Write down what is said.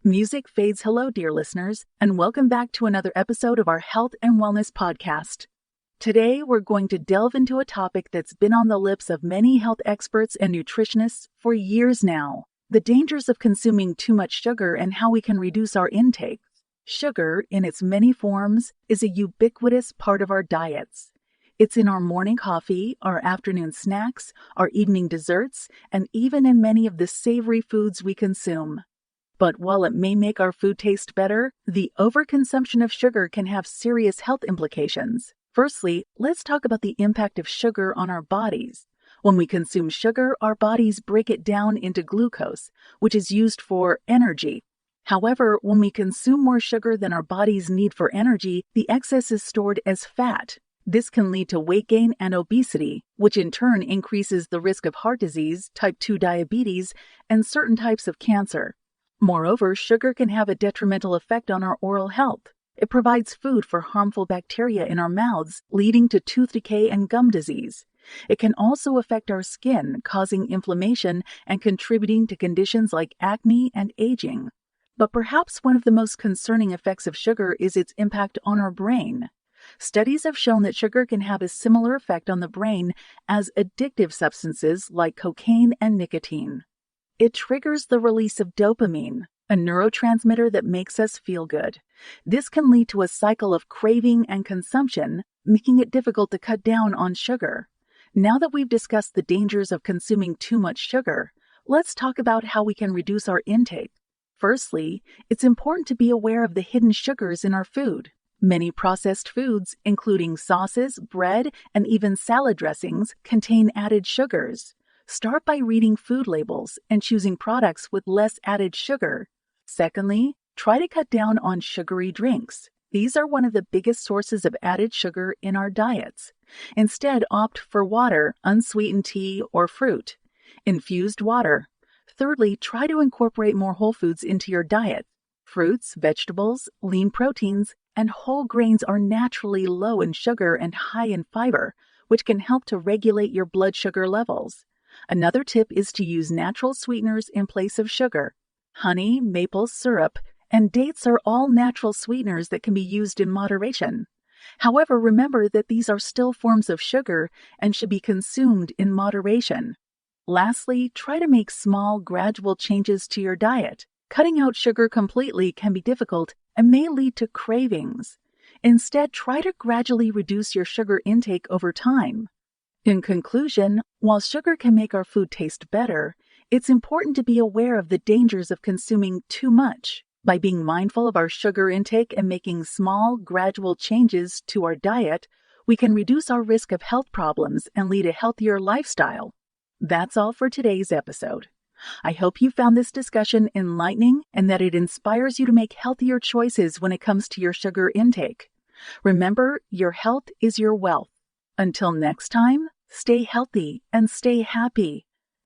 Music fades hello, dear listeners, and welcome back to another episode of our Health and Wellness Podcast. Today, we're going to delve into a topic that's been on the lips of many health experts and nutritionists for years now: the dangers of consuming too much sugar and how we can reduce our intake. Sugar, in its many forms, is a ubiquitous part of our diets. It's in our morning coffee, our afternoon snacks, our evening desserts, and even in many of the savory foods we consume. But while it may make our food taste better, the overconsumption of sugar can have serious health implications. Firstly, let's talk about the impact of sugar on our bodies. When we consume sugar, our bodies break it down into glucose, which is used for energy. However, when we consume more sugar than our bodies need for energy, the excess is stored as fat. This can lead to weight gain and obesity, which in turn increases the risk of heart disease, type 2 diabetes, and certain types of cancer. Moreover, sugar can have a detrimental effect on our oral health. It provides food for harmful bacteria in our mouths, leading to tooth decay and gum disease. It can also affect our skin, causing inflammation and contributing to conditions like acne and aging. But perhaps one of the most concerning effects of sugar is its impact on our brain. Studies have shown that sugar can have a similar effect on the brain as addictive substances like cocaine and nicotine. It triggers the release of dopamine, a neurotransmitter that makes us feel good. This can lead to a cycle of craving and consumption, making it difficult to cut down on sugar. Now that we've discussed the dangers of consuming too much sugar, let's talk about how we can reduce our intake. Firstly, it's important to be aware of the hidden sugars in our food. Many processed foods, including sauces, bread, and even salad dressings, contain added sugars. Start by reading food labels and choosing products with less added sugar. Secondly, try to cut down on sugary drinks. These are one of the biggest sources of added sugar in our diets. Instead, opt for water, unsweetened tea, or fruit. Infused water. Thirdly, try to incorporate more whole foods into your diet. Fruits, vegetables, lean proteins, and whole grains are naturally low in sugar and high in fiber, which can help to regulate your blood sugar levels. Another tip is to use natural sweeteners in place of sugar. Honey, maple syrup, and dates are all natural sweeteners that can be used in moderation. However, remember that these are still forms of sugar and should be consumed in moderation. Lastly, try to make small, gradual changes to your diet. Cutting out sugar completely can be difficult and may lead to cravings. Instead, try to gradually reduce your sugar intake over time. In conclusion, while sugar can make our food taste better, it's important to be aware of the dangers of consuming too much. By being mindful of our sugar intake and making small, gradual changes to our diet, we can reduce our risk of health problems and lead a healthier lifestyle. That's all for today's episode. I hope you found this discussion enlightening and that it inspires you to make healthier choices when it comes to your sugar intake. Remember, your health is your wealth. Until next time, stay healthy and stay happy.